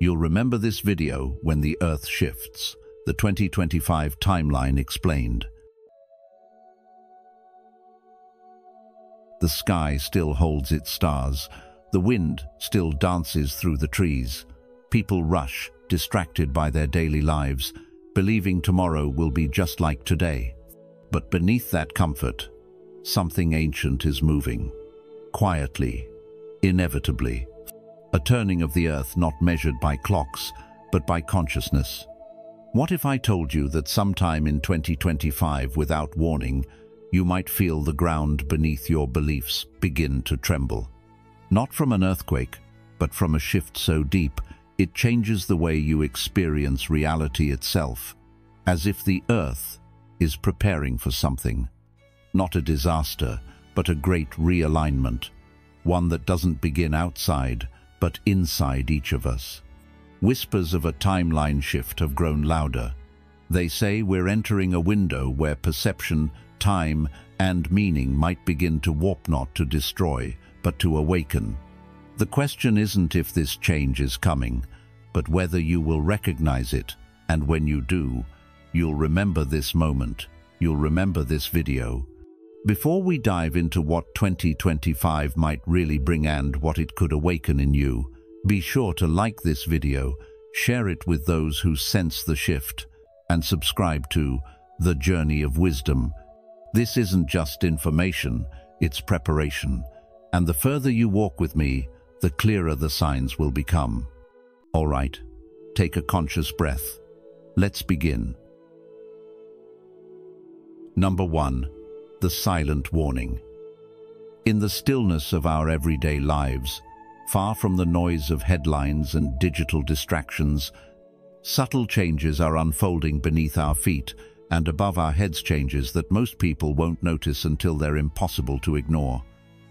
You'll remember this video when the Earth shifts, the 2025 timeline explained. The sky still holds its stars. The wind still dances through the trees. People rush, distracted by their daily lives, believing tomorrow will be just like today. But beneath that comfort, something ancient is moving. Quietly, inevitably. A turning of the earth not measured by clocks, but by consciousness. What if I told you that sometime in 2025, without warning, you might feel the ground beneath your beliefs begin to tremble? Not from an earthquake, but from a shift so deep, it changes the way you experience reality itself, as if the earth is preparing for something. Not a disaster, but a great realignment, one that doesn't begin outside, but inside each of us. Whispers of a timeline shift have grown louder. They say we're entering a window where perception, time, and meaning might begin to warp, not to destroy, but to awaken. The question isn't if this change is coming, but whether you will recognize it, and when you do, you'll remember this moment, you'll remember this video. Before we dive into what 2025 might really bring and what it could awaken in you, be sure to like this video, share it with those who sense the shift, and subscribe to The Journey of Wisdom. This isn't just information, it's preparation. And the further you walk with me, the clearer the signs will become. All right, take a conscious breath. Let's begin. Number 1. The silent warning. In the stillness of our everyday lives, far from the noise of headlines and digital distractions, subtle changes are unfolding beneath our feet and above our heads, changes that most people won't notice until they're impossible to ignore.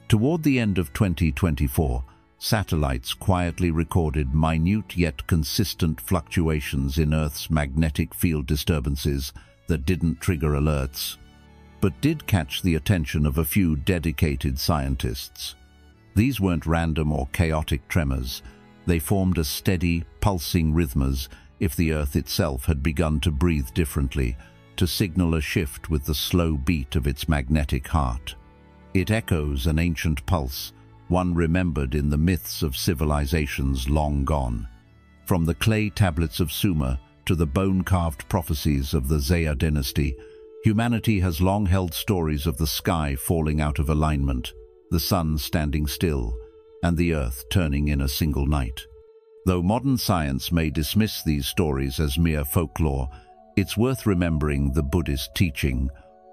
Toward the end of 2024, satellites quietly recorded minute yet consistent fluctuations in Earth's magnetic field disturbances that didn't trigger alerts, but did catch the attention of a few dedicated scientists. These weren't random or chaotic tremors. They formed a steady, pulsing rhythm as if the Earth itself had begun to breathe differently, to signal a shift with the slow beat of its magnetic heart. It echoes an ancient pulse, one remembered in the myths of civilizations long gone. From the clay tablets of Sumer to the bone-carved prophecies of the Zaya dynasty, humanity has long held stories of the sky falling out of alignment, the sun standing still, and the earth turning in a single night. Though modern science may dismiss these stories as mere folklore, it's worth remembering the Buddhist teaching: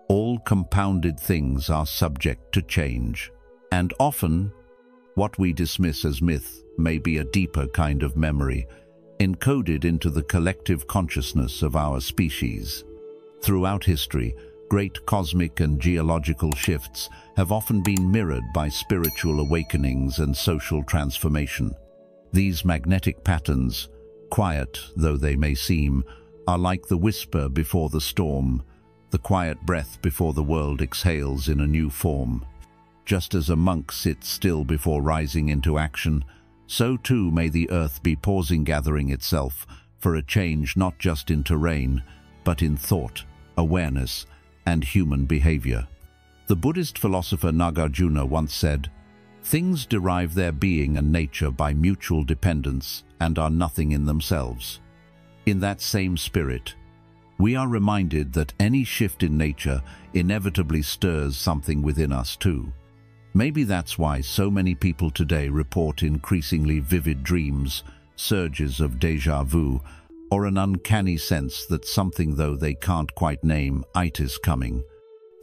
all compounded things are subject to change. And often, what we dismiss as myth may be a deeper kind of memory, encoded into the collective consciousness of our species. Throughout history, great cosmic and geological shifts have often been mirrored by spiritual awakenings and social transformation. These magnetic patterns, quiet though they may seem, are like the whisper before the storm, the quiet breath before the world exhales in a new form. Just as a monk sits still before rising into action, so too may the earth be pausing, gathering itself for a change not just in terrain, but in thought, awareness, and human behavior. The Buddhist philosopher Nagarjuna once said, "Things derive their being and nature by mutual dependence and are nothing in themselves." In that same spirit, we are reminded that any shift in nature inevitably stirs something within us too. Maybe that's why so many people today report increasingly vivid dreams, surges of déjà vu, or an uncanny sense that something, though they can't quite name, is coming.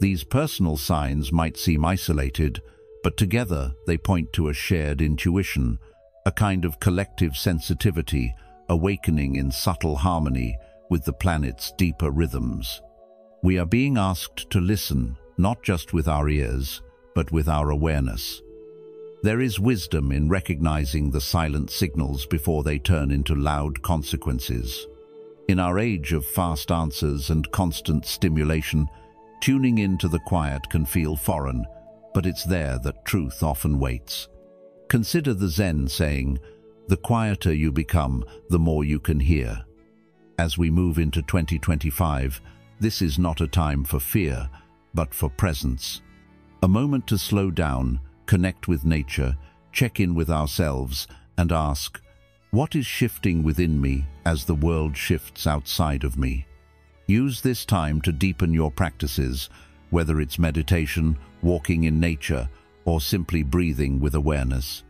These personal signs might seem isolated, but together they point to a shared intuition, a kind of collective sensitivity, awakening in subtle harmony with the planet's deeper rhythms. We are being asked to listen, not just with our ears, but with our awareness. There is wisdom in recognizing the silent signals before they turn into loud consequences. In our age of fast answers and constant stimulation, tuning into the quiet can feel foreign, but it's there that truth often waits. Consider the Zen saying, The quieter you become, the more you can hear. As we move into 2025, this is not a time for fear, but for presence. A moment to slow down, connect with nature, check in with ourselves, and ask, what is shifting within me as the world shifts outside of me? Use this time to deepen your practices, whether it's meditation, walking in nature, or simply breathing with awareness.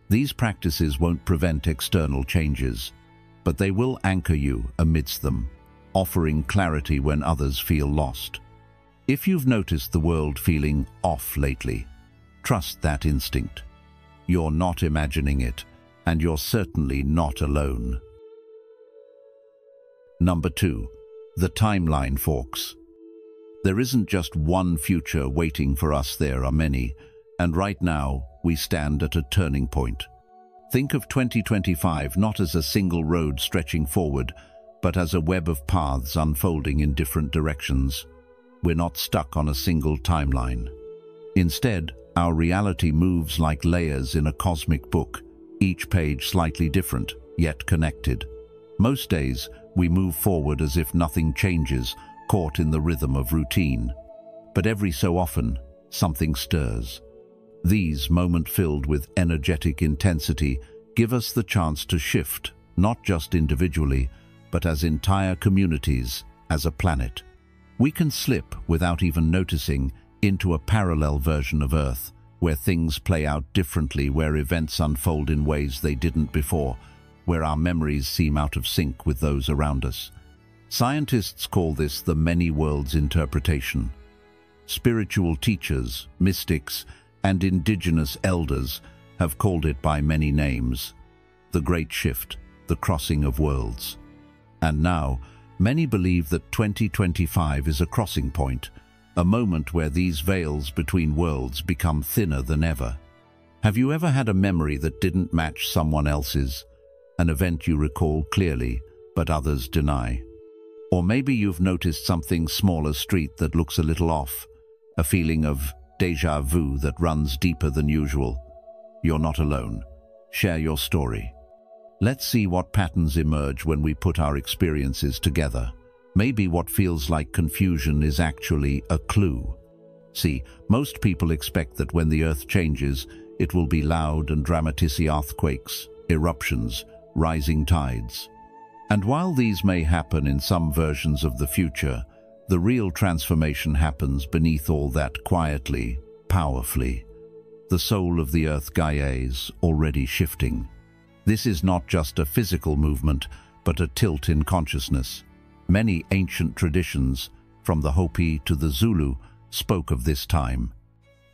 These practices won't prevent external changes, but they will anchor you amidst them, offering clarity when others feel lost. If you've noticed the world feeling off lately, trust that instinct. You're not imagining it, and you're certainly not alone. Number 2. The timeline forks. There isn't just one future waiting for us, there are many, and right now we stand at a turning point. Think of 2025 not as a single road stretching forward, but as a web of paths unfolding in different directions. We're not stuck on a single timeline. Instead, our reality moves like layers in a cosmic book, each page slightly different, yet connected. Most days, we move forward as if nothing changes, caught in the rhythm of routine. But every so often, something stirs. These, moments filled with energetic intensity, give us the chance to shift, not just individually, but as entire communities, as a planet. We can slip, without even noticing, into a parallel version of Earth, where things play out differently, where events unfold in ways they didn't before, where our memories seem out of sync with those around us. Scientists call this the many worlds interpretation. Spiritual teachers, mystics, and indigenous elders have called it by many names: the Great Shift, the crossing of worlds. And now, many believe that 2025 is a crossing point, a moment where these veils between worlds become thinner than ever. Have you ever had a memory that didn't match someone else's? An event you recall clearly, but others deny. Or maybe you've noticed something small, a street that looks a little off, a feeling of déjà vu that runs deeper than usual. You're not alone. Share your story. Let's see what patterns emerge when we put our experiences together. Maybe what feels like confusion is actually a clue. See, most people expect that when the Earth changes, it will be loud and dramatic: earthquakes, eruptions, rising tides. And while these may happen in some versions of the future, the real transformation happens beneath all that, quietly, powerfully. The soul of the Earth, Gaia, is already shifting. This is not just a physical movement, but a tilt in consciousness. Many ancient traditions, from the Hopi to the Zulu, spoke of this time,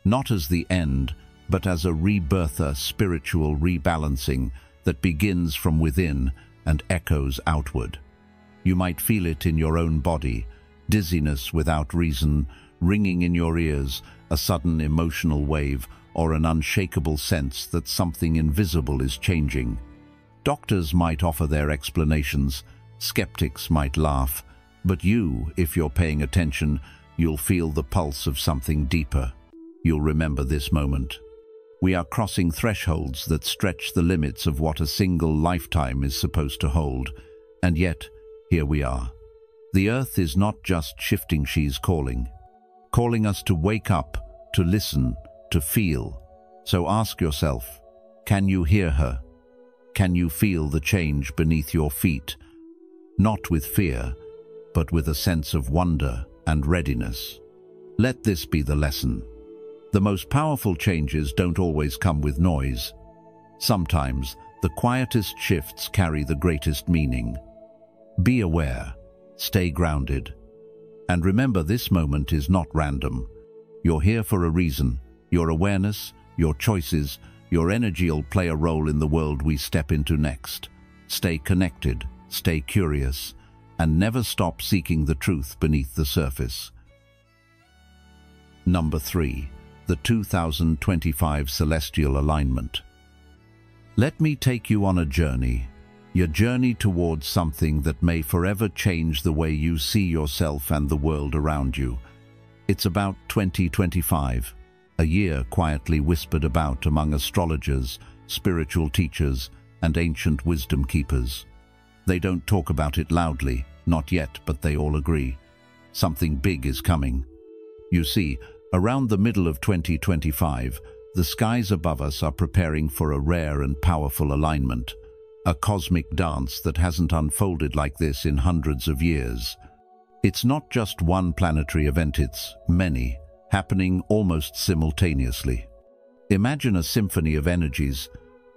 not as the end, but as a rebirth, a spiritual rebalancing that begins from within and echoes outward. You might feel it in your own body: dizziness without reason, ringing in your ears, a sudden emotional wave, or an unshakable sense that something invisible is changing. Doctors might offer their explanations, skeptics might laugh, but you, if you're paying attention, you'll feel the pulse of something deeper. You'll remember this moment. We are crossing thresholds that stretch the limits of what a single lifetime is supposed to hold, and yet, here we are. The Earth is not just shifting, she's calling us to wake up, to listen, to feel. So ask yourself, can you hear her? Can you feel the change beneath your feet? Not with fear, but with a sense of wonder and readiness. Let this be the lesson. The most powerful changes don't always come with noise. Sometimes, the quietest shifts carry the greatest meaning. Be aware, stay grounded, and remember, this moment is not random. You're here for a reason. Your awareness, your choices, your energy will play a role in the world we step into next. Stay connected, stay curious, and never stop seeking the truth beneath the surface. Number 3. The 2025 Celestial Alignment. Let me take you on a journey. Your journey towards something that may forever change the way you see yourself and the world around you. It's about 2025, a year quietly whispered about among astrologers, spiritual teachers, and ancient wisdom keepers. They don't talk about it loudly, not yet, but they all agree. Something big is coming. You see, around the middle of 2025, the skies above us are preparing for a rare and powerful alignment, a cosmic dance that hasn't unfolded like this in hundreds of years. It's not just one planetary event, it's many, happening almost simultaneously. Imagine a symphony of energies,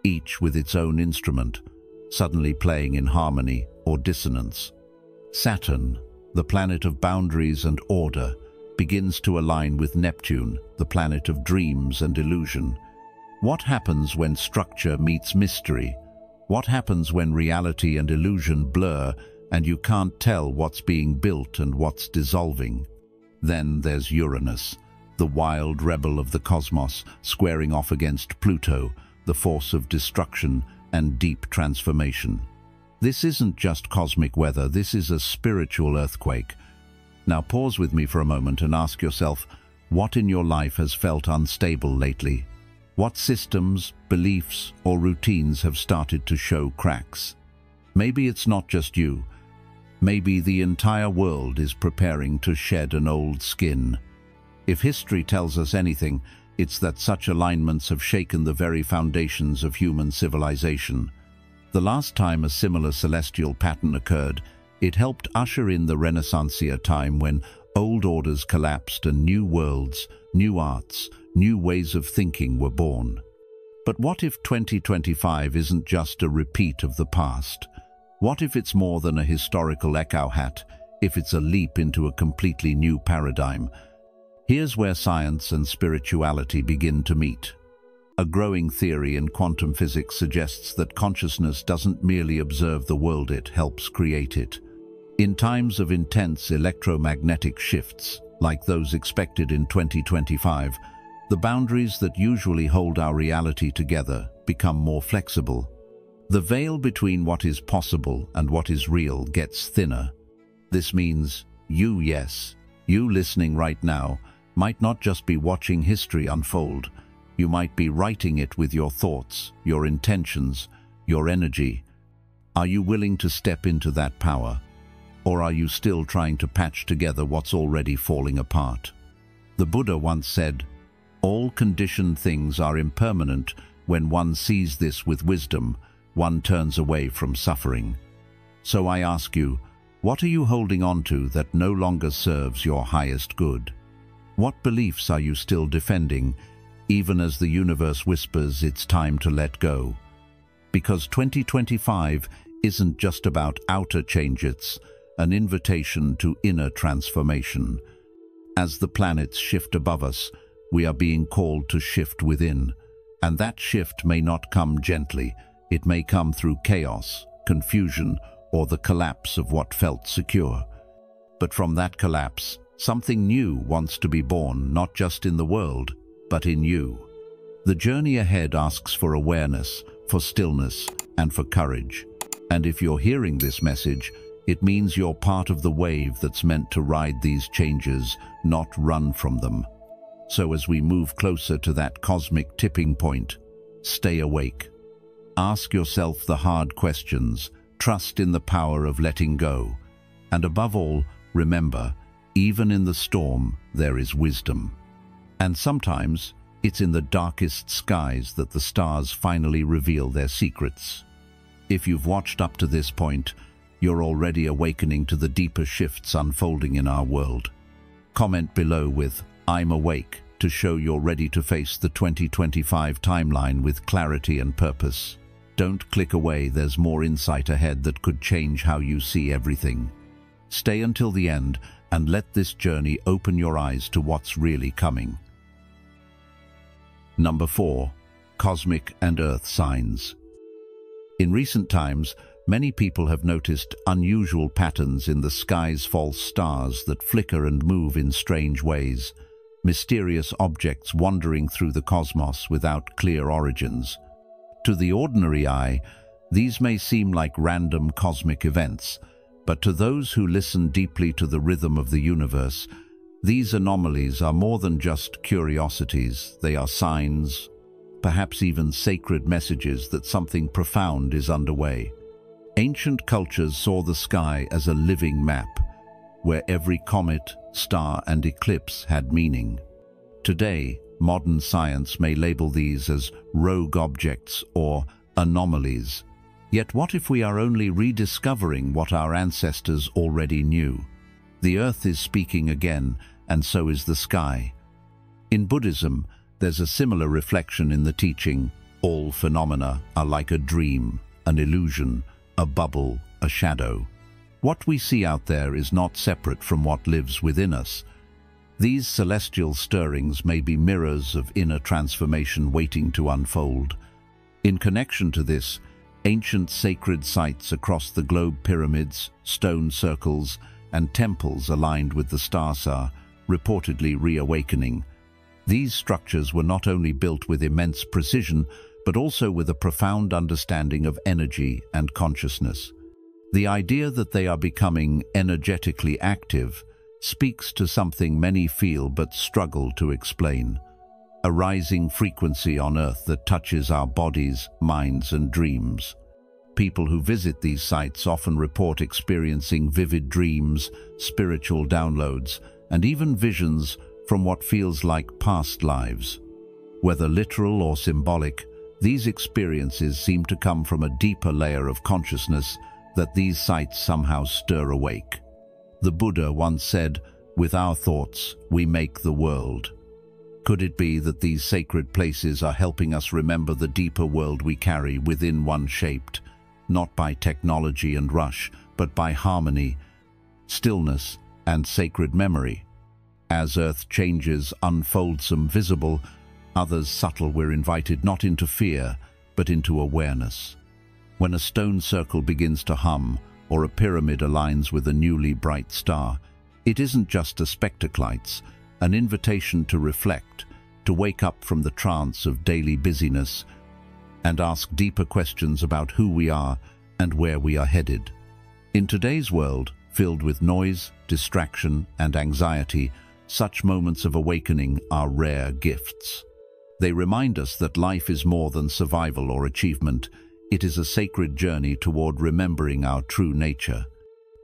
each with its own instrument, suddenly playing in harmony or dissonance. Saturn, the planet of boundaries and order, begins to align with Neptune, the planet of dreams and illusion. What happens when structure meets mystery? What happens when reality and illusion blur and you can't tell what's being built and what's dissolving? Then there's Uranus, the wild rebel of the cosmos, squaring off against Pluto, the force of destruction and deep transformation. This isn't just cosmic weather, this is a spiritual earthquake. Now pause with me for a moment and ask yourself, what in your life has felt unstable lately? What systems, beliefs, or routines have started to show cracks? Maybe it's not just you. Maybe the entire world is preparing to shed an old skin. If history tells us anything, it's that such alignments have shaken the very foundations of human civilization. The last time a similar celestial pattern occurred, it helped usher in the Renaissance time when old orders collapsed and new worlds, new arts, new ways of thinking were born. But what if 2025 isn't just a repeat of the past? What if it's more than a historical echo hat, if it's a leap into a completely new paradigm? Here's where science and spirituality begin to meet. A growing theory in quantum physics suggests that consciousness doesn't merely observe the world, it helps create it. In times of intense electromagnetic shifts, like those expected in 2025, the boundaries that usually hold our reality together become more flexible. The veil between what is possible and what is real gets thinner. This means you listening right now, might not just be watching history unfold. You might be writing it with your thoughts, your intentions, your energy. Are you willing to step into that power? Or are you still trying to patch together what's already falling apart? The Buddha once said, "All conditioned things are impermanent. When one sees this with wisdom, one turns away from suffering." So I ask you, what are you holding on to that no longer serves your highest good? What beliefs are you still defending, even as the universe whispers it's time to let go? Because 2025 isn't just about outer change, it's an invitation to inner transformation. As the planets shift above us, we are being called to shift within. And that shift may not come gently. It may come through chaos, confusion, or the collapse of what felt secure. But from that collapse, something new wants to be born, not just in the world, but in you. The journey ahead asks for awareness, for stillness, and for courage. And if you're hearing this message, it means you're part of the wave that's meant to ride these changes, not run from them. So as we move closer to that cosmic tipping point, stay awake. Ask yourself the hard questions, trust in the power of letting go. And above all, remember, even in the storm, there is wisdom. And sometimes, it's in the darkest skies that the stars finally reveal their secrets. If you've watched up to this point, you're already awakening to the deeper shifts unfolding in our world. Comment below with "I'm awake" to show you're ready to face the 2025 timeline with clarity and purpose. Don't click away, there's more insight ahead that could change how you see everything. Stay until the end and let this journey open your eyes to what's really coming. Number 4. Cosmic and Earth Signs. In recent times, many people have noticed unusual patterns in the sky's false stars that flicker and move in strange ways, mysterious objects wandering through the cosmos without clear origins. To the ordinary eye, these may seem like random cosmic events, but to those who listen deeply to the rhythm of the universe, these anomalies are more than just curiosities. They are signs, perhaps even sacred messages that something profound is underway. Ancient cultures saw the sky as a living map, where every comet, star, and eclipse had meaning. Today, modern science may label these as rogue objects or anomalies. Yet what if we are only rediscovering what our ancestors already knew? The earth is speaking again, and so is the sky. In Buddhism, there's a similar reflection in the teaching, all phenomena are like a dream, an illusion, a bubble, a shadow. What we see out there is not separate from what lives within us. These celestial stirrings may be mirrors of inner transformation waiting to unfold. In connection to this, ancient sacred sites across the globe, pyramids, stone circles, and temples aligned with the stars are reportedly reawakening. These structures were not only built with immense precision, but also with a profound understanding of energy and consciousness. The idea that they are becoming energetically active speaks to something many feel but struggle to explain. A rising frequency on Earth that touches our bodies, minds, and dreams. People who visit these sites often report experiencing vivid dreams, spiritual downloads, and even visions from what feels like past lives. Whether literal or symbolic, these experiences seem to come from a deeper layer of consciousness that these sites somehow stir awake. The Buddha once said, "With our thoughts, we make the world." Could it be that these sacred places are helping us remember the deeper world we carry within one, shaped, not by technology and rush, but by harmony, stillness, and sacred memory? As Earth changes, unfolds some visible, others subtle, we're invited not into fear, but into awareness. When a stone circle begins to hum, or a pyramid aligns with a newly bright star, it isn't just a spectacle, it's an invitation to reflect, to wake up from the trance of daily busyness, and ask deeper questions about who we are and where we are headed. In today's world, filled with noise, distraction, and anxiety, such moments of awakening are rare gifts. They remind us that life is more than survival or achievement. It is a sacred journey toward remembering our true nature.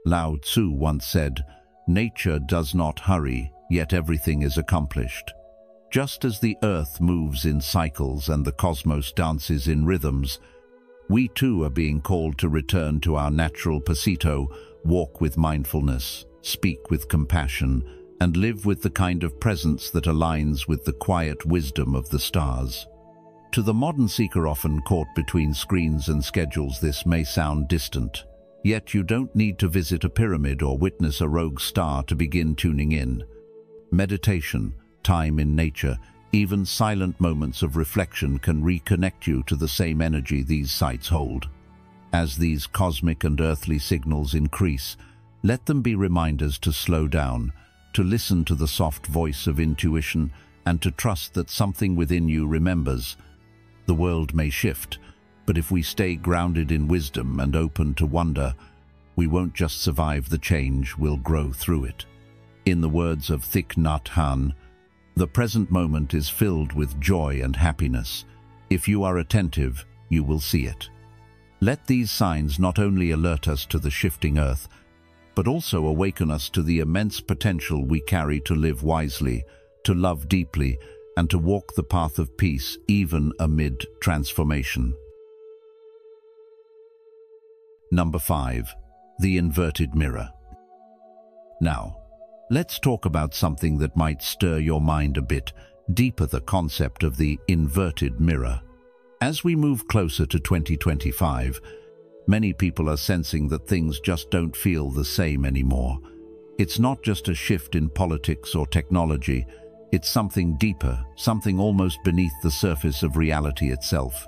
Lao Tzu once said, "Nature does not hurry, yet everything is accomplished." Just as the earth moves in cycles and the cosmos dances in rhythms, we too are being called to return to our natural pasito, walk with mindfulness, speak with compassion, and live with the kind of presence that aligns with the quiet wisdom of the stars. To the modern seeker often caught between screens and schedules, this may sound distant. Yet you don't need to visit a pyramid or witness a rogue star to begin tuning in. Meditation, time in nature, even silent moments of reflection can reconnect you to the same energy these sites hold. As these cosmic and earthly signals increase, let them be reminders to slow down, to listen to the soft voice of intuition, and to trust that something within you remembers. The world may shift, but if we stay grounded in wisdom and open to wonder, we won't just survive the change, we'll grow through it. In the words of Thich Nhat Hanh, the present moment is filled with joy and happiness. If you are attentive, you will see it. Let these signs not only alert us to the shifting earth, but also awaken us to the immense potential we carry to live wisely, to love deeply, and to walk the path of peace even amid transformation. Number 5. The Inverted Mirror. Now, let's talk about something that might stir your mind a bit deeper, the concept of the inverted mirror. As we move closer to 2025, many people are sensing that things just don't feel the same anymore. It's not just a shift in politics or technology, it's something deeper, something almost beneath the surface of reality itself.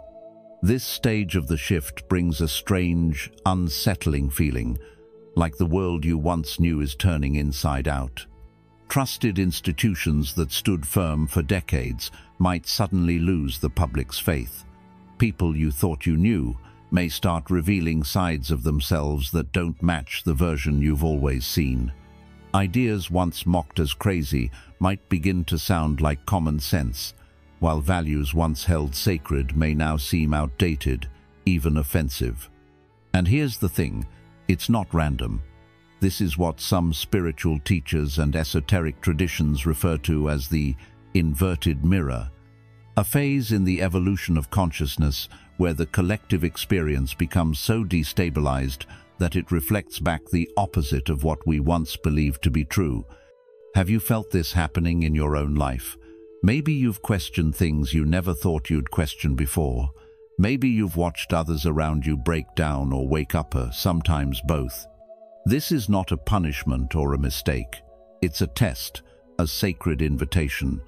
This stage of the shift brings a strange, unsettling feeling, like the world you once knew is turning inside out. Trusted institutions that stood firm for decades might suddenly lose the public's faith. People you thought you knew may start revealing sides of themselves that don't match the version you've always seen. Ideas once mocked as crazy might begin to sound like common sense. while values once held sacred may now seem outdated, even offensive. And here's the thing, it's not random. This is what some spiritual teachers and esoteric traditions refer to as the inverted mirror, a phase in the evolution of consciousness where the collective experience becomes so destabilized that it reflects back the opposite of what we once believed to be true. Have you felt this happening in your own life? Maybe you've questioned things you never thought you'd question before. Maybe you've watched others around you break down or wake up, sometimes both. This is not a punishment or a mistake. It's a test, a sacred invitation.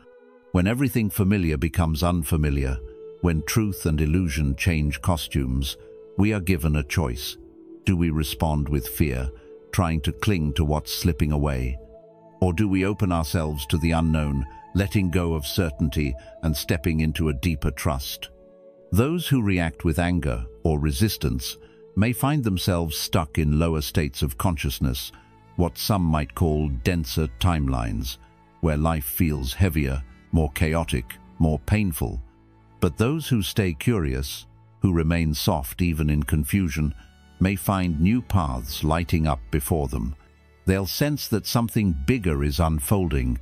When everything familiar becomes unfamiliar, when truth and illusion change costumes, we are given a choice. Do we respond with fear, trying to cling to what's slipping away? Or do we open ourselves to the unknown, letting go of certainty and stepping into a deeper trust? Those who react with anger or resistance may find themselves stuck in lower states of consciousness, what some might call denser timelines, where life feels heavier, more chaotic, more painful. But those who stay curious, who remain soft even in confusion, may find new paths lighting up before them. They'll sense that something bigger is unfolding,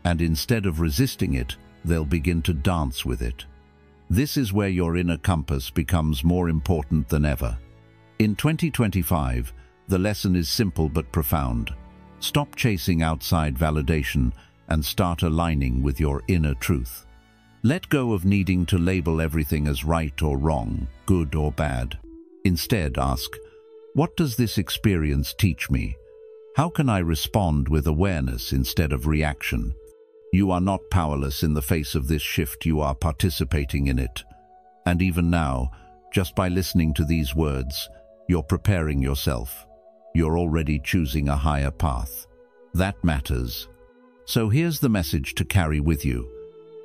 and instead of resisting it, they'll begin to dance with it. This is where your inner compass becomes more important than ever. In 2025, the lesson is simple but profound. Stop chasing outside validation and start aligning with your inner truth. Let go of needing to label everything as right or wrong, good or bad. Instead, ask, what does this experience teach me? How can I respond with awareness instead of reaction? You are not powerless in the face of this shift, you are participating in it. And even now, just by listening to these words, you're preparing yourself. You're already choosing a higher path. That matters. So here's the message to carry with you.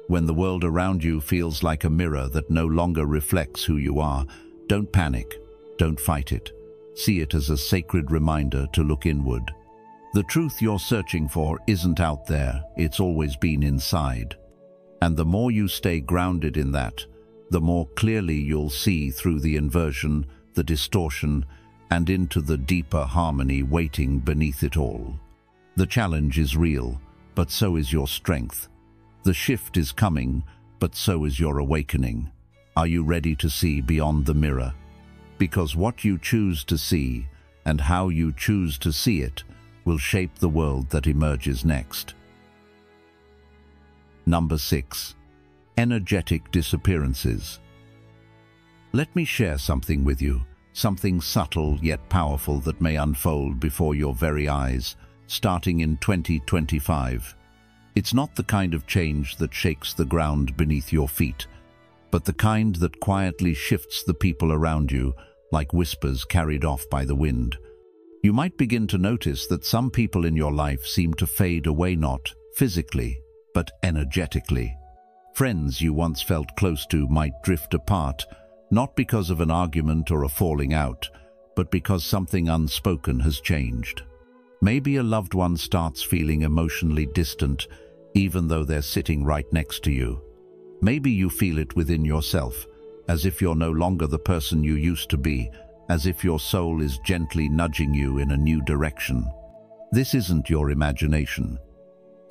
When the world around you feels like a mirror that no longer reflects who you are, don't panic, don't fight it. See it as a sacred reminder to look inward. The truth you're searching for isn't out there, it's always been inside. And the more you stay grounded in that, the more clearly you'll see through the inversion, the distortion, and into the deeper harmony waiting beneath it all. The challenge is real, but so is your strength. The shift is coming, but so is your awakening. Are you ready to see beyond the mirror? Because what you choose to see and how you choose to see it will shape the world that emerges next. Number 6. Energetic disappearances. Let me share something with you, something subtle yet powerful that may unfold before your very eyes, starting in 2025. It's not the kind of change that shakes the ground beneath your feet, but the kind that quietly shifts the people around you like whispers carried off by the wind. You might begin to notice that some people in your life seem to fade away, not physically, but energetically. Friends you once felt close to might drift apart, not because of an argument or a falling out, but because something unspoken has changed. Maybe a loved one starts feeling emotionally distant, even though they're sitting right next to you. Maybe you feel it within yourself, as if you're no longer the person you used to be, as if your soul is gently nudging you in a new direction. This isn't your imagination.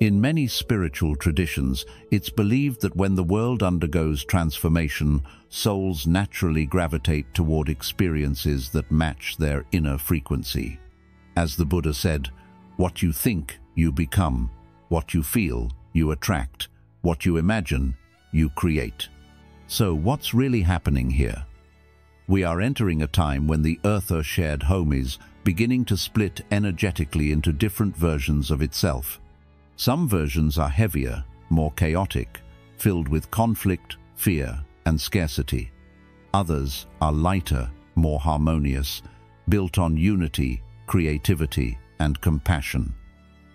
In many spiritual traditions, it's believed that when the world undergoes transformation, souls naturally gravitate toward experiences that match their inner frequency. As the Buddha said, what you think, you become. What you feel, you attract. What you imagine, you create. So what's really happening here? We are entering a time when the Earth's shared home is beginning to split energetically into different versions of itself. Some versions are heavier, more chaotic, filled with conflict, fear, and scarcity. Others are lighter, more harmonious, built on unity, creativity, and compassion.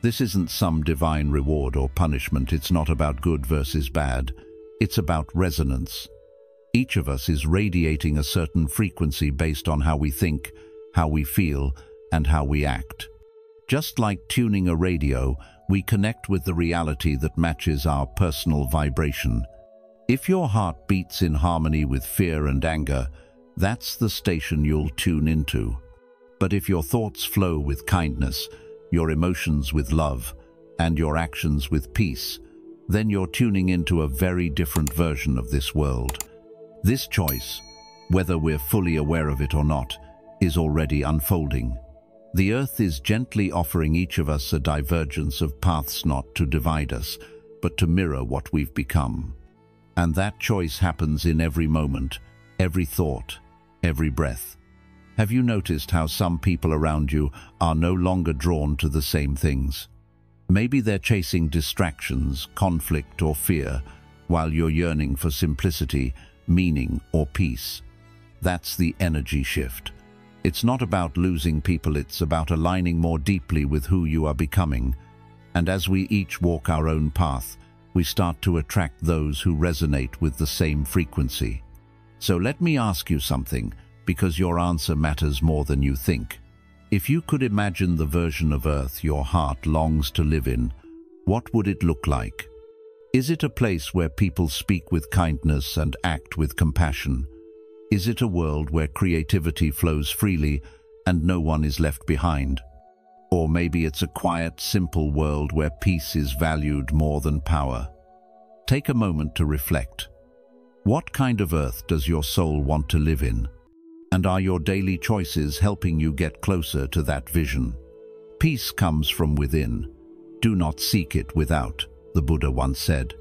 This isn't some divine reward or punishment. It's not about good versus bad. It's about resonance. Each of us is radiating a certain frequency based on how we think, how we feel, and how we act. Just like tuning a radio, we connect with the reality that matches our personal vibration. If your heart beats in harmony with fear and anger, that's the station you'll tune into. But if your thoughts flow with kindness, your emotions with love, and your actions with peace, then you're tuning into a very different version of this world. This choice, whether we're fully aware of it or not, is already unfolding. The earth is gently offering each of us a divergence of paths, not to divide us, but to mirror what we've become. And that choice happens in every moment, every thought, every breath. Have you noticed how some people around you are no longer drawn to the same things? Maybe they're chasing distractions, conflict, or fear, while you're yearning for simplicity, meaning, or peace. That's the energy shift. It's not about losing people, it's about aligning more deeply with who you are becoming. And as we each walk our own path, we start to attract those who resonate with the same frequency. So let me ask you something, because your answer matters more than you think. If you could imagine the version of Earth your heart longs to live in, what would it look like? Is it a place where people speak with kindness and act with compassion? Is it a world where creativity flows freely and no one is left behind? Or maybe it's a quiet, simple world where peace is valued more than power. Take a moment to reflect. What kind of earth does your soul want to live in? And are your daily choices helping you get closer to that vision? Peace comes from within. Do not seek it without, the Buddha once said.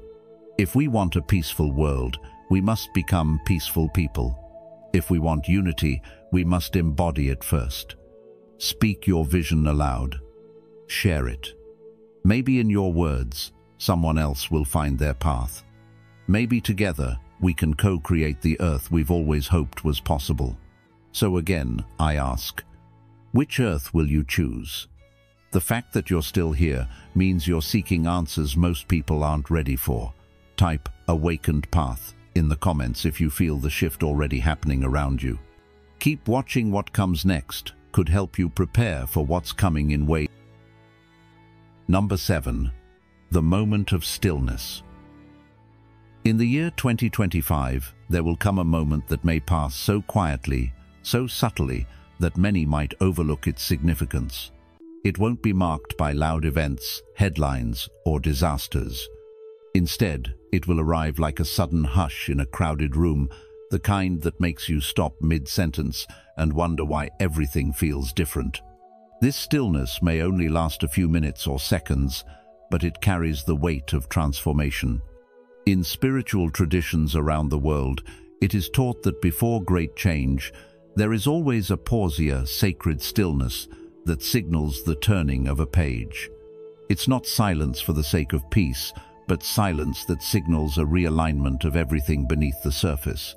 If we want a peaceful world, we must become peaceful people. If we want unity, we must embody it first. Speak your vision aloud. Share it. Maybe in your words, someone else will find their path. Maybe together, we can co-create the earth we've always hoped was possible. So again, I ask, which earth will you choose? The fact that you're still here means you're seeking answers most people aren't ready for. Type "awakened path" in the comments if you feel the shift already happening around you. Keep watching. What comes next could help you prepare for what's coming in waves. Number 7. The moment of stillness. In the year 2025, there will come a moment that may pass so quietly, so subtly, that many might overlook its significance. It won't be marked by loud events, headlines, or disasters. Instead, it will arrive like a sudden hush in a crowded room, the kind that makes you stop mid-sentence and wonder why everything feels different. This stillness may only last a few minutes or seconds, but it carries the weight of transformation. In spiritual traditions around the world, it is taught that before great change, there is always a pausier, sacred stillness that signals the turning of a page. It's not silence for the sake of peace, but silence that signals a realignment of everything beneath the surface.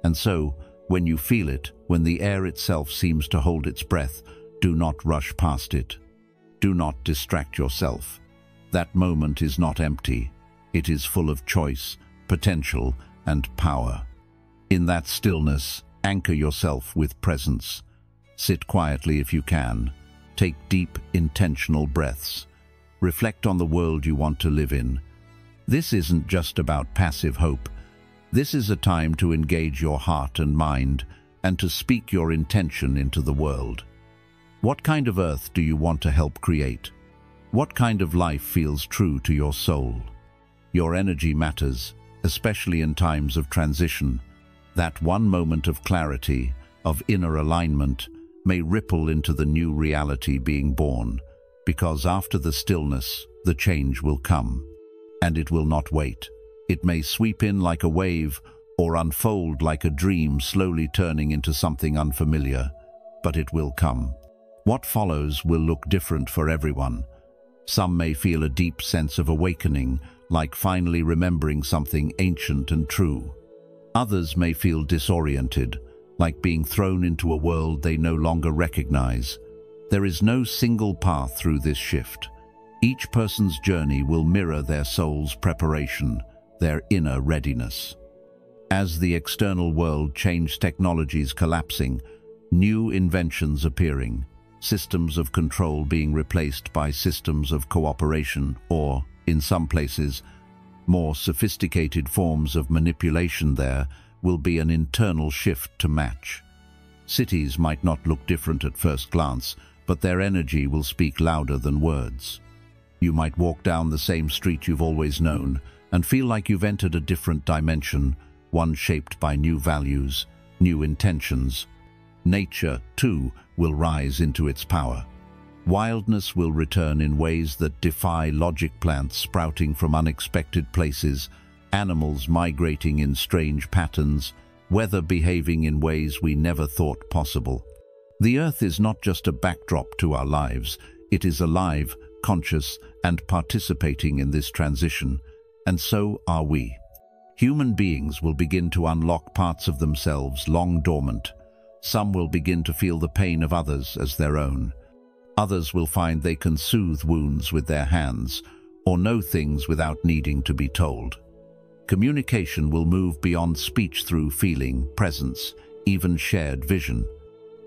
And so, when you feel it, when the air itself seems to hold its breath, do not rush past it. Do not distract yourself. That moment is not empty. It is full of choice, potential, and power. In that stillness, anchor yourself with presence. Sit quietly if you can. Take deep, intentional breaths. Reflect on the world you want to live in. This isn't just about passive hope. This is a time to engage your heart and mind and to speak your intention into the world. What kind of earth do you want to help create? What kind of life feels true to your soul? Your energy matters, especially in times of transition. That one moment of clarity, of inner alignment, may ripple into the new reality being born, because after the stillness, the change will come. And it will not wait. It may sweep in like a wave or unfold like a dream, slowly turning into something unfamiliar, but it will come. What follows will look different for everyone. Some may feel a deep sense of awakening, like finally remembering something ancient and true. Others may feel disoriented, like being thrown into a world they no longer recognize. There is no single path through this shift. Each person's journey will mirror their soul's preparation, their inner readiness. As the external world changed, technologies collapsing, new inventions appearing, systems of control being replaced by systems of cooperation, or, in some places, More sophisticated forms of manipulation there will be an internal shift to match. Cities might not look different at first glance, but their energy will speak louder than words. You might walk down the same street you've always known and feel like you've entered a different dimension, one shaped by new values, new intentions. Nature, too, will rise into its power. Wildness will return in ways that defy logic, plants sprouting from unexpected places, animals migrating in strange patterns, weather behaving in ways we never thought possible. The Earth is not just a backdrop to our lives, it is alive, conscious, and participating in this transition, and so are we. Human beings will begin to unlock parts of themselves long dormant. Some will begin to feel the pain of others as their own. Others will find they can soothe wounds with their hands, or know things without needing to be told. Communication will move beyond speech through feeling, presence, even shared vision.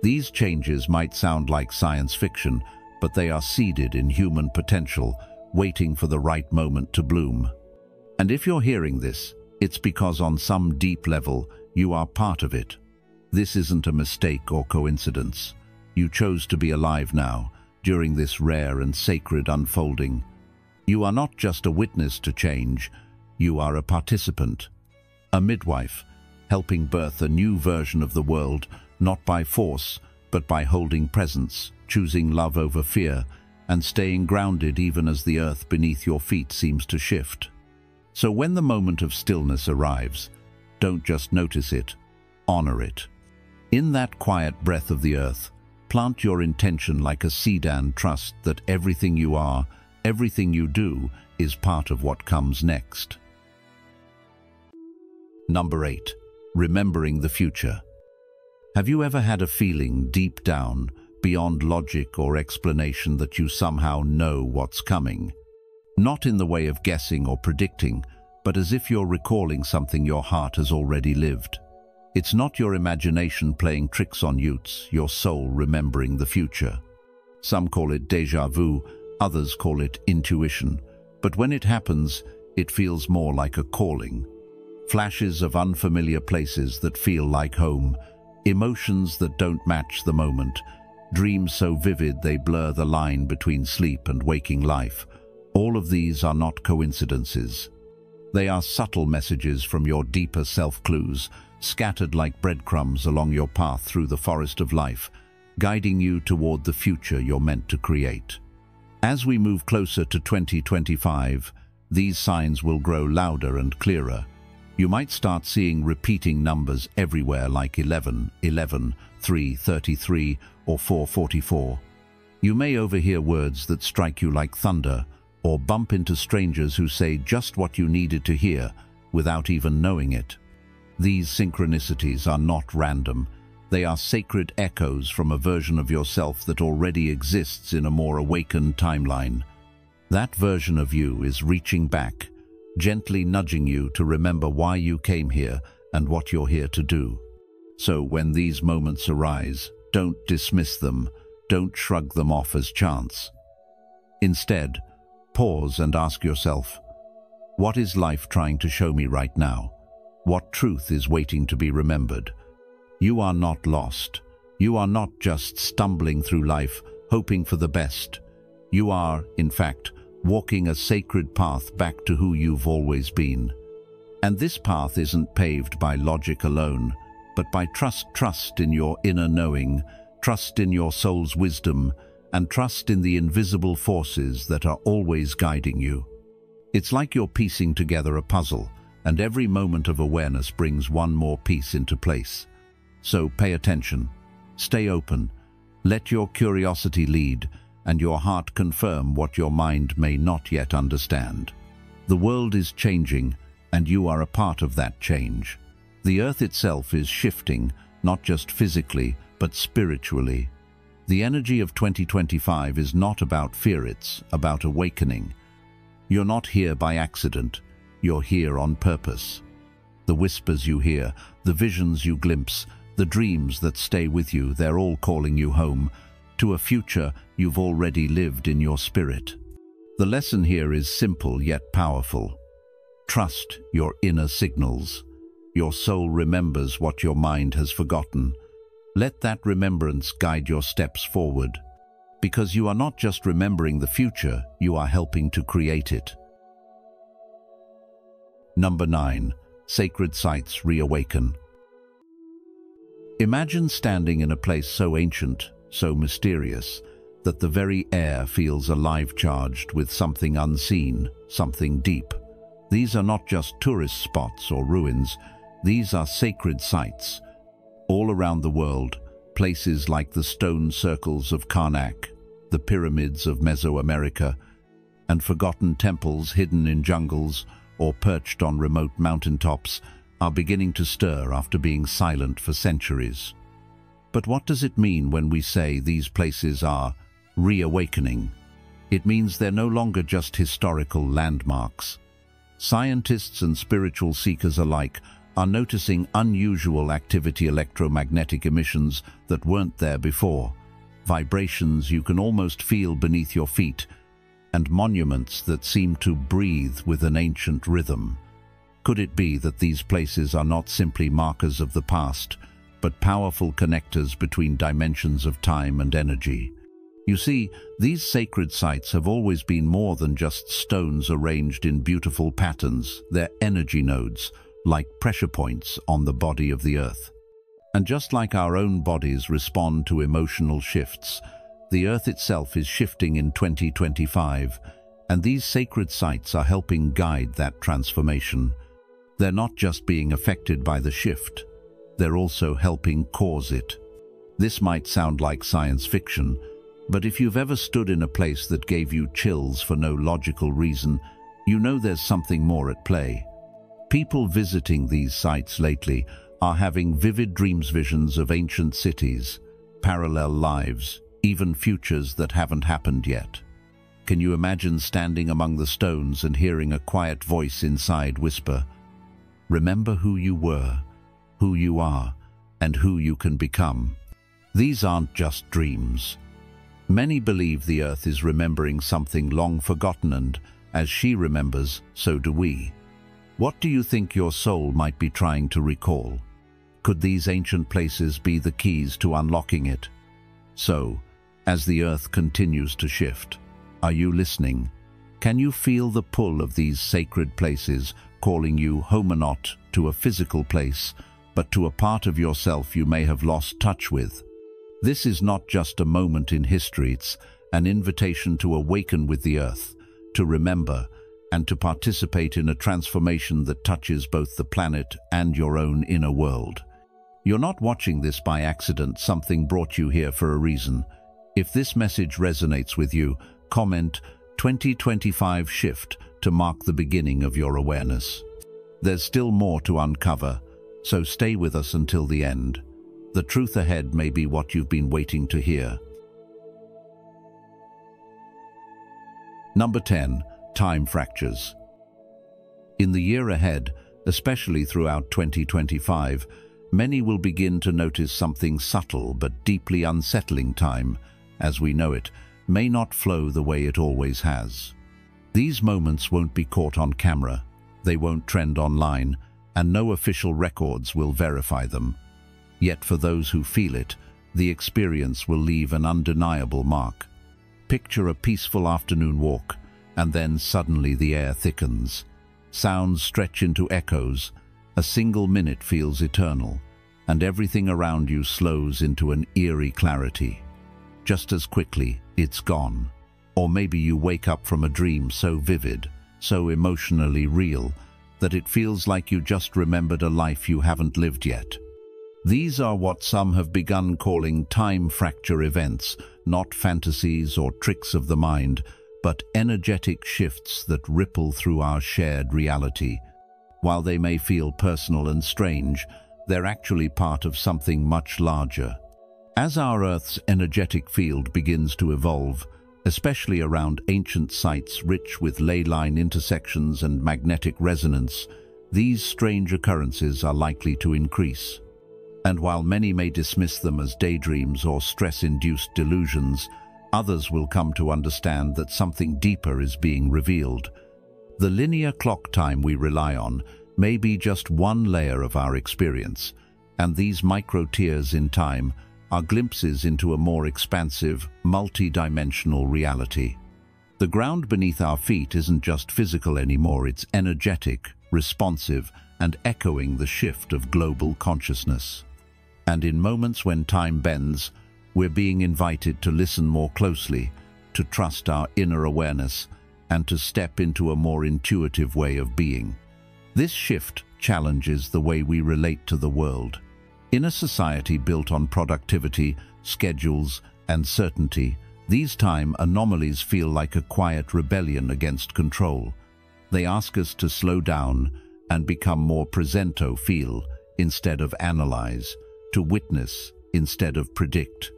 These changes might sound like science fiction, but they are seeded in human potential, waiting for the right moment to bloom. And if you're hearing this, it's because on some deep level, you are part of it. This isn't a mistake or coincidence. You chose to be alive now, during this rare and sacred unfolding. You are not just a witness to change, you are a participant, a midwife, helping birth a new version of the world, not by force, but by holding presence, choosing love over fear, and staying grounded even as the earth beneath your feet seems to shift. So when the moment of stillness arrives, don't just notice it, honor it. In that quiet breath of the earth, plant your intention like a seed and trust that everything you are, everything you do, is part of what comes next. Number 8. Remembering the future. Have you ever had a feeling deep down, beyond logic or explanation, that you somehow know what's coming? Not in the way of guessing or predicting, but as if you're recalling something your heart has already lived. It's not your imagination playing tricks on you, it's your soul remembering the future. Some call it déjà vu, others call it intuition, but when it happens, it feels more like a calling. Flashes of unfamiliar places that feel like home, emotions that don't match the moment, dreams so vivid they blur the line between sleep and waking life. All of these are not coincidences. They are subtle messages from your deeper self, clues, scattered like breadcrumbs along your path through the forest of life, guiding you toward the future you're meant to create. As we move closer to 2025, these signs will grow louder and clearer. You might start seeing repeating numbers everywhere like 11, 11, 3, 33, or 444. You may overhear words that strike you like thunder, or bump into strangers who say just what you needed to hear without even knowing it. These synchronicities are not random. They are sacred echoes from a version of yourself that already exists in a more awakened timeline. That version of you is reaching back, gently nudging you to remember why you came here and what you're here to do. So when these moments arise, don't dismiss them, don't shrug them off as chance. Instead, pause and ask yourself, what is life trying to show me right now? What truth is waiting to be remembered? You are not lost. You are not just stumbling through life, hoping for the best. You are, in fact, walking a sacred path back to who you've always been. And this path isn't paved by logic alone, but by trust in your inner knowing, trust in your soul's wisdom, and trust in the invisible forces that are always guiding you. It's like you're piecing together a puzzle, and every moment of awareness brings one more piece into place. So pay attention, stay open, let your curiosity lead, and your heart confirm what your mind may not yet understand. The world is changing, and you are a part of that change. The earth itself is shifting, not just physically, but spiritually. The energy of 2025 is not about fear, it's about awakening. You're not here by accident, you're here on purpose. The whispers you hear, the visions you glimpse, the dreams that stay with you, they're all calling you home, to a future you've already lived in your spirit. The lesson here is simple yet powerful. Trust your inner signals. Your soul remembers what your mind has forgotten. Let that remembrance guide your steps forward. Because you are not just remembering the future, you are helping to create it. Number 9. Sacred Sites Reawaken. Imagine standing in a place so ancient, so mysterious, that the very air feels alive, charged with something unseen, something deep. These are not just tourist spots or ruins. These are sacred sites. All around the world, places like the stone circles of Karnak, the pyramids of Mesoamerica, and forgotten temples hidden in jungles or perched on remote mountaintops are beginning to stir after being silent for centuries. But what does it mean when we say these places are reawakening? It means they're no longer just historical landmarks. Scientists and spiritual seekers alike are noticing unusual activity, electromagnetic emissions that weren't there before, vibrations you can almost feel beneath your feet, and monuments that seem to breathe with an ancient rhythm. Could it be that these places are not simply markers of the past, but powerful connectors between dimensions of time and energy? You see, these sacred sites have always been more than just stones arranged in beautiful patterns. They're energy nodes, like pressure points on the body of the earth. And just like our own bodies respond to emotional shifts, the earth itself is shifting in 2025, and these sacred sites are helping guide that transformation. They're not just being affected by the shift, they're also helping cause it. This might sound like science fiction, but if you've ever stood in a place that gave you chills for no logical reason, you know there's something more at play. People visiting these sites lately are having vivid visions of ancient cities, parallel lives, even futures that haven't happened yet. Can you imagine standing among the stones and hearing a quiet voice inside whisper, "Remember who you were, who you are, and who you can become"? These aren't just dreams. Many believe the earth is remembering something long forgotten, and as she remembers, so do we. What do you think your soul might be trying to recall? Could these ancient places be the keys to unlocking it? So, as the earth continues to shift, are you listening? Can you feel the pull of these sacred places calling you home, not to a physical place, but to a part of yourself you may have lost touch with? This is not just a moment in history, it's an invitation to awaken with the earth, to remember, and to participate in a transformation that touches both the planet and your own inner world. You're not watching this by accident. Something brought you here for a reason. If this message resonates with you, comment 2025 shift to mark the beginning of your awareness. There's still more to uncover, so stay with us until the end. The truth ahead may be what you've been waiting to hear. Number 10. Time fractures. In the year ahead, especially throughout 2025, many will begin to notice something subtle but deeply unsettling. Time, as we know it, may not flow the way it always has. These moments won't be caught on camera, they won't trend online, and no official records will verify them. Yet for those who feel it, the experience will leave an undeniable mark. Picture a peaceful afternoon walk, and then suddenly the air thickens. Sounds stretch into echoes. A single minute feels eternal, and everything around you slows into an eerie clarity. Just as quickly, it's gone. Or maybe you wake up from a dream so vivid, so emotionally real, that it feels like you just remembered a life you haven't lived yet. These are what some have begun calling time fracture events, not fantasies or tricks of the mind, but energetic shifts that ripple through our shared reality. While they may feel personal and strange, they're actually part of something much larger. As our Earth's energetic field begins to evolve, especially around ancient sites rich with ley line intersections and magnetic resonance, these strange occurrences are likely to increase. And while many may dismiss them as daydreams or stress-induced delusions, others will come to understand that something deeper is being revealed. The linear clock time we rely on may be just one layer of our experience, and these micro-tiers in time are glimpses into a more expansive, multi-dimensional reality. The ground beneath our feet isn't just physical anymore, it's energetic, responsive, and echoing the shift of global consciousness. And in moments when time bends, we're being invited to listen more closely, to trust our inner awareness, and to step into a more intuitive way of being. This shift challenges the way we relate to the world. In a society built on productivity, schedules, and certainty, these time anomalies feel like a quiet rebellion against control. They ask us to slow down and become more presento, feel instead of analyze, to witness instead of predict.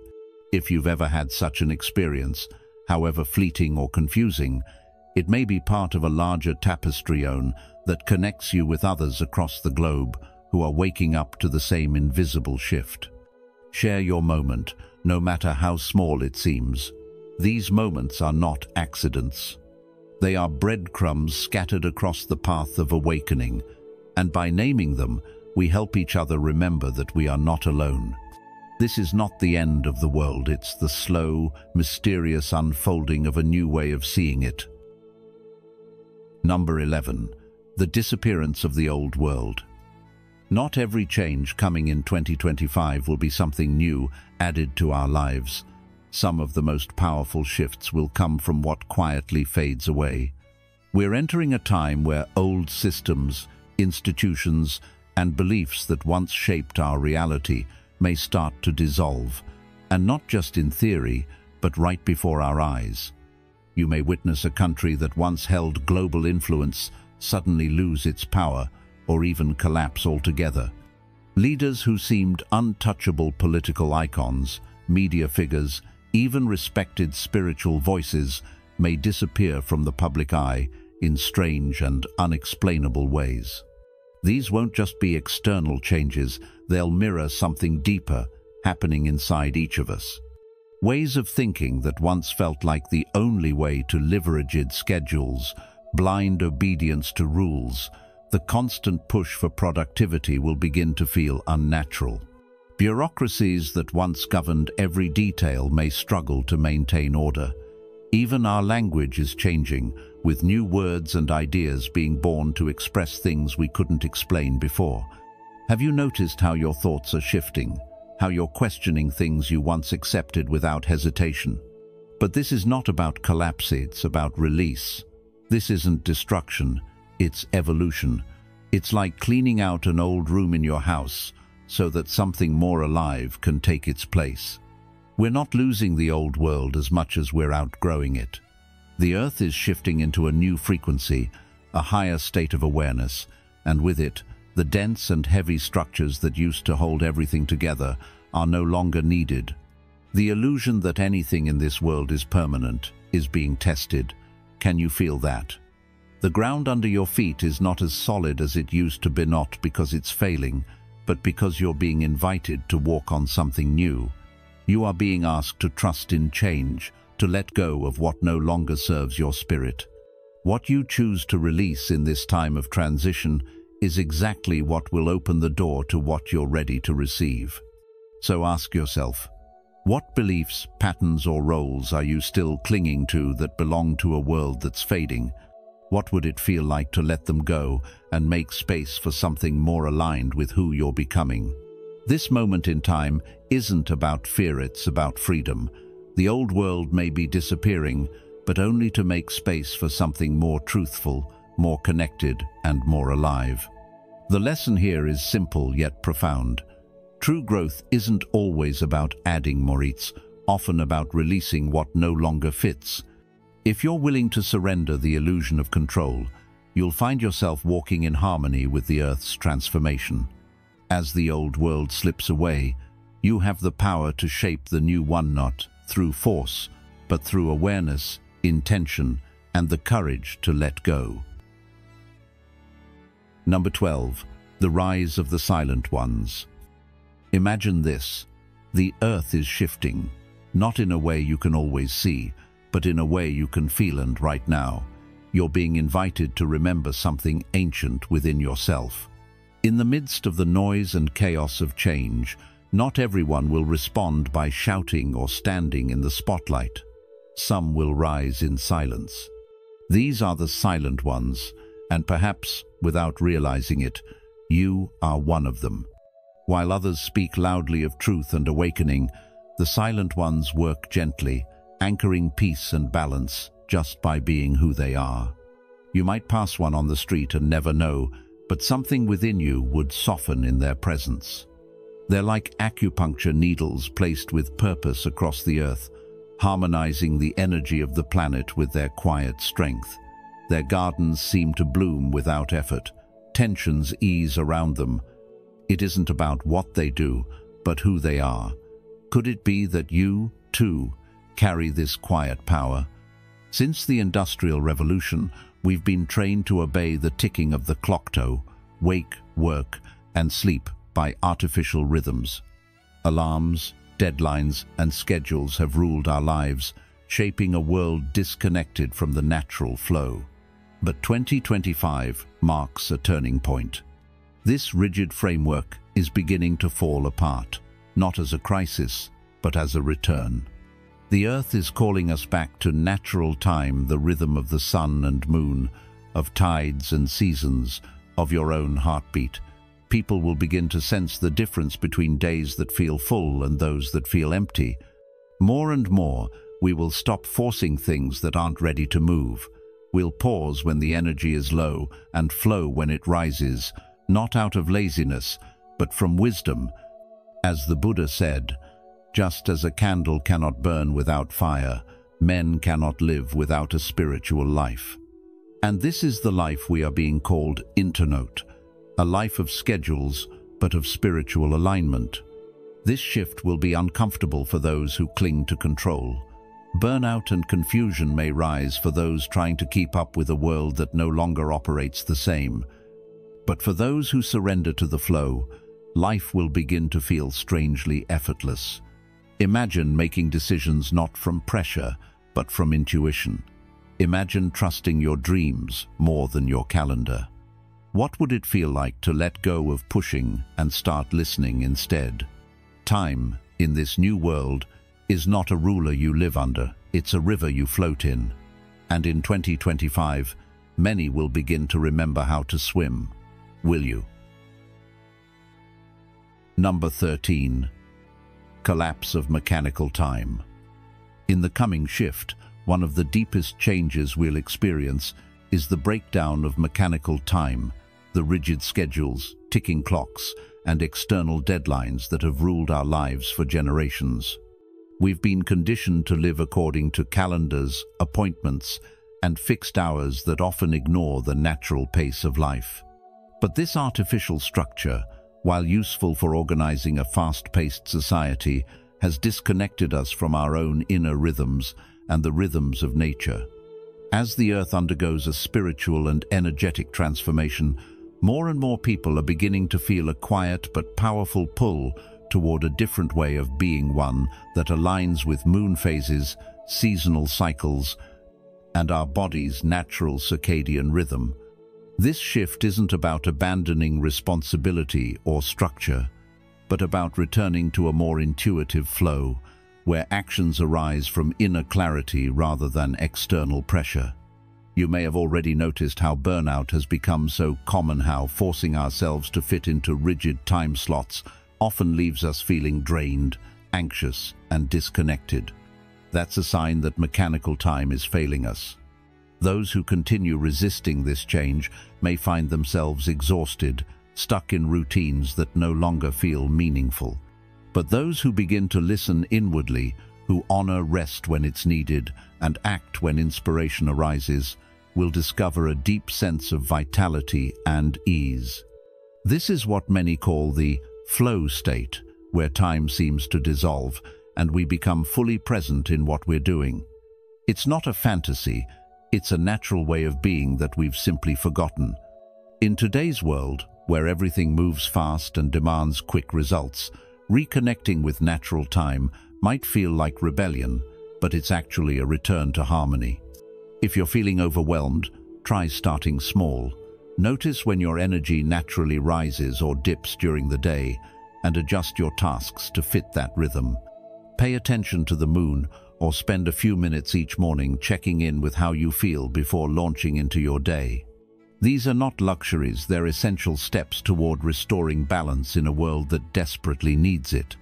If you've ever had such an experience, however fleeting or confusing, it may be part of a larger tapestry that connects you with others across the globe who are waking up to the same invisible shift. Share your moment, no matter how small it seems. These moments are not accidents. They are breadcrumbs scattered across the path of awakening, and by naming them, we help each other remember that we are not alone. This is not the end of the world, it's the slow, mysterious unfolding of a new way of seeing it. Number 11. The disappearance of the old world. Not every change coming in 2025 will be something new added to our lives. Some of the most powerful shifts will come from what quietly fades away. We're entering a time where old systems, institutions, and beliefs that once shaped our reality may start to dissolve, and not just in theory, but right before our eyes. You may witness a country that once held global influence suddenly lose its power, or even collapse altogether. Leaders who seemed untouchable political icons, media figures, even respected spiritual voices may disappear from the public eye in strange and unexplainable ways. These won't just be external changes, they'll mirror something deeper happening inside each of us. Ways of thinking that once felt like the only way to live, rigid schedules, blind obedience to rules, the constant push for productivity will begin to feel unnatural. Bureaucracies that once governed every detail may struggle to maintain order. Even our language is changing, with new words and ideas being born to express things we couldn't explain before. Have you noticed how your thoughts are shifting? How you're questioning things you once accepted without hesitation? But this is not about collapse, it's about release. This isn't destruction, it's evolution. It's like cleaning out an old room in your house so that something more alive can take its place. We're not losing the old world as much as we're outgrowing it. The earth is shifting into a new frequency, a higher state of awareness, and with it, the dense and heavy structures that used to hold everything together are no longer needed. The illusion that anything in this world is permanent is being tested. Can you feel that? The ground under your feet is not as solid as it used to be, not because it's failing, but because you're being invited to walk on something new. You are being asked to trust in change, to let go of what no longer serves your spirit. What you choose to release in this time of transition is exactly what will open the door to what you're ready to receive. So ask yourself, what beliefs, patterns, or roles are you still clinging to that belong to a world that's fading? What would it feel like to let them go and make space for something more aligned with who you're becoming? This moment in time isn't about fear, it's about freedom. The old world may be disappearing, but only to make space for something more truthful, more connected, and more alive. The lesson here is simple yet profound. True growth isn't always about adding more, it's often about releasing what no longer fits. If you're willing to surrender the illusion of control, you'll find yourself walking in harmony with the Earth's transformation. As the old world slips away, you have the power to shape the new one, not through force, but through awareness, intention, and the courage to let go. Number 12. The rise of the silent ones. Imagine this. The Earth is shifting, not in a way you can always see, but in a way you can feel, and right now, you're being invited to remember something ancient within yourself. In the midst of the noise and chaos of change, not everyone will respond by shouting or standing in the spotlight. Some will rise in silence. These are the silent ones, and perhaps, without realizing it, you are one of them. While others speak loudly of truth and awakening, the silent ones work gently, anchoring peace and balance just by being who they are. You might pass one on the street and never know, but something within you would soften in their presence. They're like acupuncture needles placed with purpose across the earth, harmonizing the energy of the planet with their quiet strength. Their gardens seem to bloom without effort. Tensions ease around them. It isn't about what they do, but who they are. Could it be that you, too, carry this quiet power? Since the Industrial Revolution, we've been trained to obey the ticking of the clock toe, wake, work, and sleep by artificial rhythms. Alarms, deadlines, and schedules have ruled our lives, shaping a world disconnected from the natural flow. But 2025 marks a turning point. This rigid framework is beginning to fall apart, not as a crisis, but as a return. The earth is calling us back to natural time, the rhythm of the sun and moon, of tides and seasons, of your own heartbeat. People will begin to sense the difference between days that feel full and those that feel empty. More and more, we will stop forcing things that aren't ready to move. We'll pause when the energy is low and flow when it rises, not out of laziness, but from wisdom. As the Buddha said, just as a candle cannot burn without fire, men cannot live without a spiritual life. And this is the life we are being called internote, a life of schedules, but of spiritual alignment. This shift will be uncomfortable for those who cling to control. Burnout and confusion may rise for those trying to keep up with a world that no longer operates the same. But for those who surrender to the flow, life will begin to feel strangely effortless. Imagine making decisions not from pressure, but from intuition. Imagine trusting your dreams more than your calendar. What would it feel like to let go of pushing and start listening instead? Time, in this new world, is not a ruler you live under, it's a river you float in. And in 2025, many will begin to remember how to swim. Will you? Number 13. Collapse of mechanical time. In the coming shift, one of the deepest changes we'll experience is the breakdown of mechanical time, the rigid schedules, ticking clocks, and external deadlines that have ruled our lives for generations. We've been conditioned to live according to calendars, appointments, and fixed hours that often ignore the natural pace of life. But this artificial structure, while useful for organizing a fast-paced society, has disconnected us from our own inner rhythms and the rhythms of nature. As the earth undergoes a spiritual and energetic transformation, more and more people are beginning to feel a quiet but powerful pull toward a different way of being, one that aligns with moon phases, seasonal cycles, and our body's natural circadian rhythm. This shift isn't about abandoning responsibility or structure, but about returning to a more intuitive flow, where actions arise from inner clarity rather than external pressure. You may have already noticed how burnout has become so common, how forcing ourselves to fit into rigid time slots often leaves us feeling drained, anxious, and disconnected. That's a sign that mechanical time is failing us. Those who continue resisting this change may find themselves exhausted, stuck in routines that no longer feel meaningful. But those who begin to listen inwardly, who honor rest when it's needed and act when inspiration arises, will discover a deep sense of vitality and ease. This is what many call the flow state, where time seems to dissolve and we become fully present in what we're doing. It's not a fantasy, it's a natural way of being that we've simply forgotten. In today's world, where everything moves fast and demands quick results, reconnecting with natural time might feel like rebellion, but it's actually a return to harmony. If you're feeling overwhelmed, Try starting small. Notice when your energy naturally rises or dips during the day, and adjust your tasks to fit that rhythm. Pay attention to the moon, or spend a few minutes each morning checking in with how you feel before launching into your day. These are not luxuries, they're essential steps toward restoring balance in a world that desperately needs it.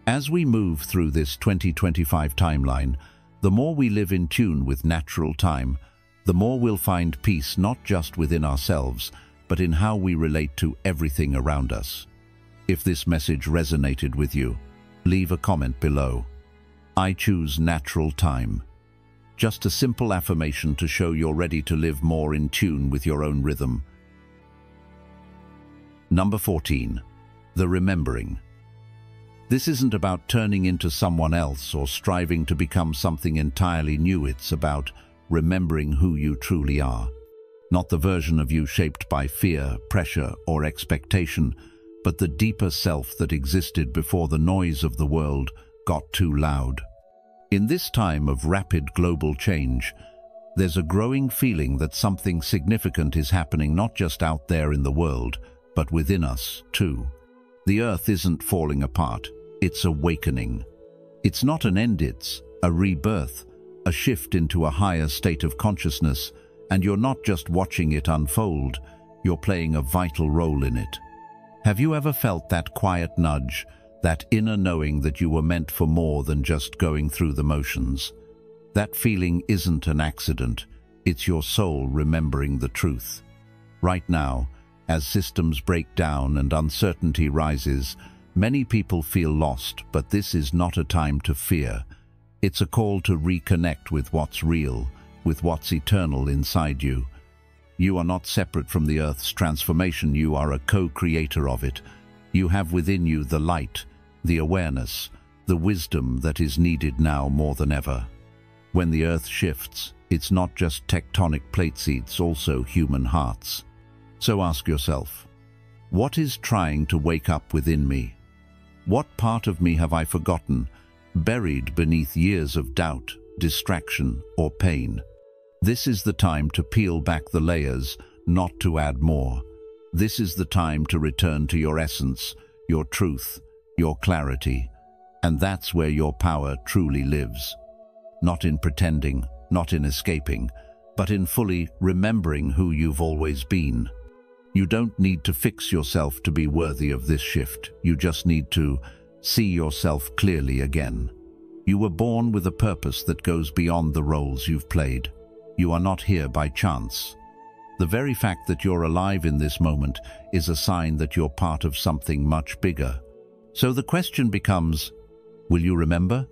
As we move through this 2025 timeline, the more we live in tune with natural time, the more we'll find peace not just within ourselves, but in how we relate to everything around us. If this message resonated with you, leave a comment below. I choose natural time. Just a simple affirmation to show you're ready to live more in tune with your own rhythm. Number 14. The remembering. This isn't about turning into someone else or striving to become something entirely new. It's about remembering who you truly are. Not the version of you shaped by fear, pressure, or expectation, but the deeper self that existed before the noise of the world got too loud. In this time of rapid global change, there's a growing feeling that something significant is happening not just out there in the world, but within us too. The earth isn't falling apart, it's awakening. It's not an end, it's a rebirth, a shift into a higher state of consciousness, and you're not just watching it unfold, you're playing a vital role in it. Have you ever felt that quiet nudge, that inner knowing that you were meant for more than just going through the motions? That feeling isn't an accident, it's your soul remembering the truth. Right now, as systems break down and uncertainty rises, many people feel lost, but this is not a time to fear. It's a call to reconnect with what's real, with what's eternal inside you. You are not separate from the earth's transformation, you are a co-creator of it. You have within you the light, the awareness, the wisdom that is needed now more than ever. When the earth shifts, it's not just tectonic plates, it's also human hearts. So ask yourself, what is trying to wake up within me? What part of me have I forgotten, buried beneath years of doubt, distraction, or pain? This is the time to peel back the layers, not to add more. This is the time to return to your essence, your truth, your clarity, and that's where your power truly lives. Not in pretending, not in escaping, but in fully remembering who you've always been. You don't need to fix yourself to be worthy of this shift. You just need to see yourself clearly again. You were born with a purpose that goes beyond the roles you've played. You are not here by chance. The very fact that you're alive in this moment is a sign that you're part of something much bigger. So the question becomes, will you remember?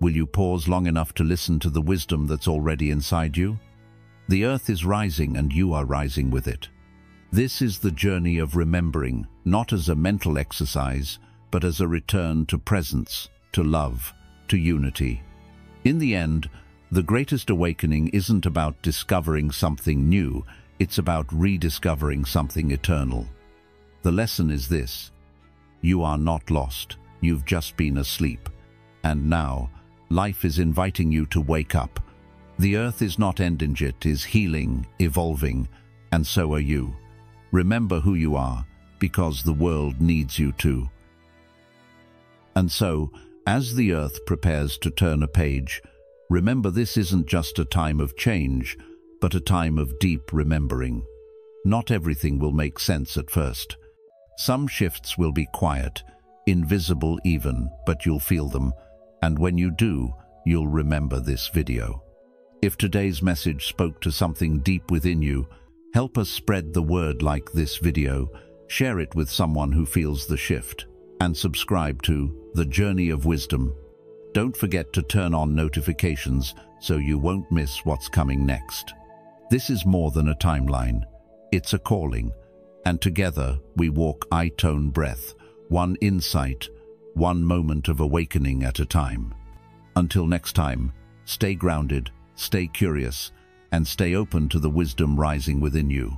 Will you pause long enough to listen to the wisdom that's already inside you? The earth is rising and you are rising with it. This is the journey of remembering, not as a mental exercise, but as a return to presence, to love, to unity. In the end, the greatest awakening isn't about discovering something new, it's about rediscovering something eternal. The lesson is this: you are not lost, you've just been asleep. And now, life is inviting you to wake up. The earth is not ending, it is healing, evolving, and so are you. Remember who you are, because the world needs you to. And so, as the earth prepares to turn a page, remember this isn't just a time of change, but a time of deep remembering. Not everything will make sense at first. Some shifts will be quiet, invisible even, but you'll feel them, and when you do, you'll remember this video. If today's message spoke to something deep within you, help us spread the word like this video, share it with someone who feels the shift, and subscribe to The Journey of Wisdom. Don't forget to turn on notifications so you won't miss what's coming next. This is more than a timeline, it's a calling, and together we walk eye-tone breath, one insight, one moment of awakening at a time. Until next time, stay grounded, stay curious, and stay open to the wisdom rising within you.